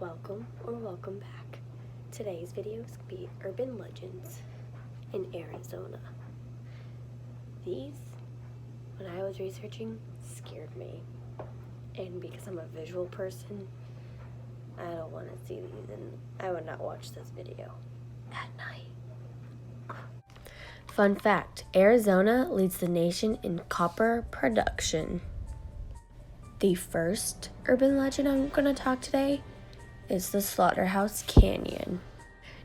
Welcome back. Today's video is going to be urban legends in Arizona. These, when I was researching, scared me. And because I'm a visual person, I don't want to see these, and I would not watch this video at night. Fun fact, Arizona leads the nation in copper production. The first urban legend I'm going to talk today is the Slaughterhouse Canyon.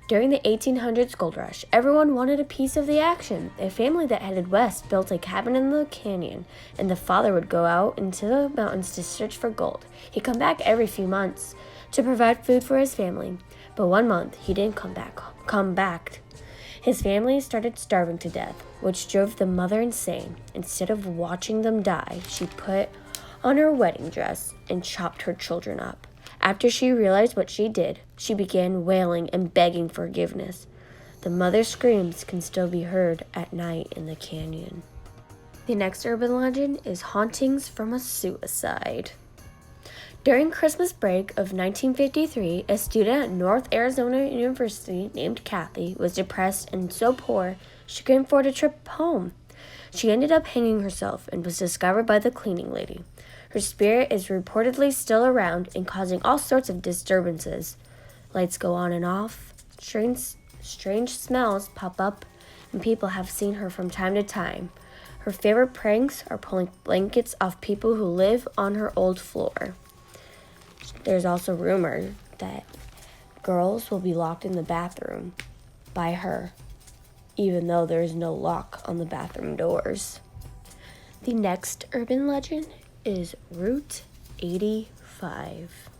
During the 1800s gold rush, everyone wanted a piece of the action. A family that headed west built a cabin in the canyon, and the father would go out into the mountains to search for gold. He'd come back every few months to provide food for his family, but one month he didn't come back. His family started starving to death, which drove the mother insane. Instead of watching them die, she put on her wedding dress and chopped her children up. After she realized what she did, she began wailing and begging forgiveness. The mother's screams can still be heard at night in the canyon. The next urban legend is hauntings from a suicide. During Christmas break of 1953, a student at North Arizona University named Kathy was depressed and so poor she couldn't afford a trip home. She ended up hanging herself and was discovered by the cleaning lady. Her spirit is reportedly still around and causing all sorts of disturbances. Lights go on and off, strange smells pop up, and people have seen her from time to time. Her favorite pranks are pulling blankets off people who live on her old floor. There's also rumor that girls will be locked in the bathroom by her, even though there is no lock on the bathroom doors. The next urban legend is Route 85.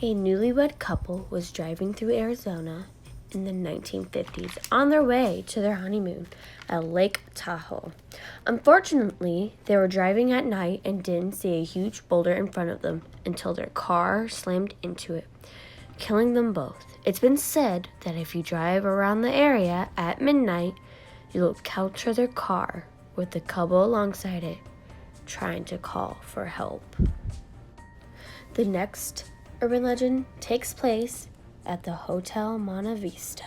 A newlywed couple was driving through Arizona in the 1950s on their way to their honeymoon at Lake Tahoe. Unfortunately, they were driving at night and didn't see a huge boulder in front of them until their car slammed into it, killing them both. It's been said that if you drive around the area at midnight, you'll encounter their car with the couple alongside it, trying to call for help. The next urban legend takes place at the Hotel Monte Vista.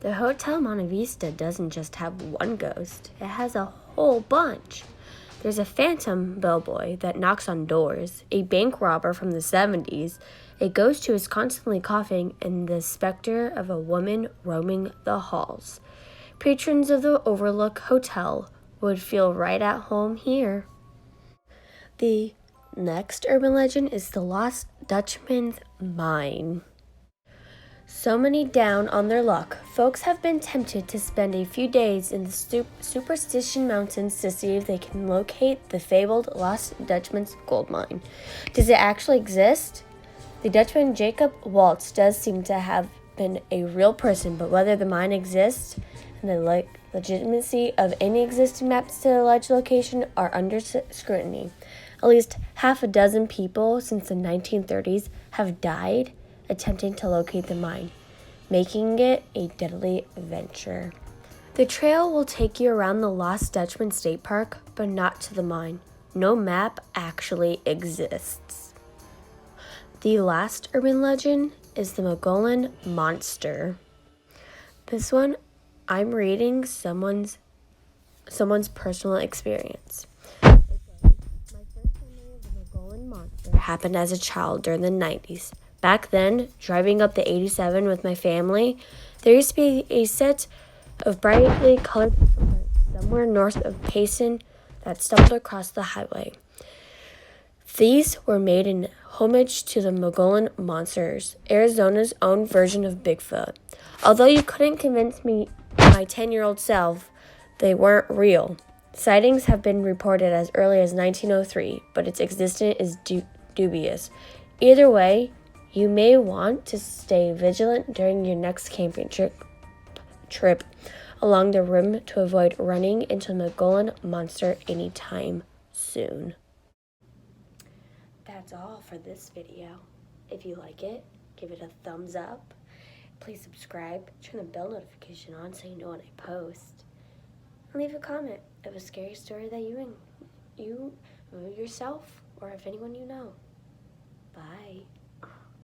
The Hotel Monte Vista doesn't just have one ghost, it has a whole bunch. There's a phantom bellboy that knocks on doors, a bank robber from the 70s, a ghost who is constantly coughing, and the specter of a woman roaming the halls. Patrons of the Overlook Hotel would feel right at home here. The next urban legend is the lost Dutchmans mine. So many down on their luck, folks have been tempted to spend a few days in the Superstition Mountains to see if they can locate the fabled lost Dutchmans gold mine. Does it actually exist? The Dutchman Jacob Waltz does seem to have been a real person, but whether the mine exists and the legitimacy of any existing maps to the alleged location are under scrutiny. At least half a dozen people since the 1930s have died attempting to locate the mine, making it a deadly venture. The trail will take you around the Lost Dutchman State Park, but not to the mine. No map actually exists. The last urban legend is the Mogollon Monster. This one, I'm reading someone's personal experience. My first memory of the Mogollon Monster happened as a child during the 90s. Back then, driving up the 87 with my family, there used to be a set of brightly colored somewhere north of Payson that stumbled across the highway. These were made in homage to the Mogollon Monsters, Arizona's own version of Bigfoot. Although you couldn't convince me, my 10-year-old self, they weren't real. Sightings have been reported as early as 1903, but its existence is dubious. Either way, you may want to stay vigilant during your next camping trip along the rim to avoid running into the Mogollon Monster anytime soon. That's all for this video. If you like it, give it a thumbs up. Please subscribe, turn the bell notification on so you know when I post. And leave a comment of a scary story that you yourself or if anyone you know.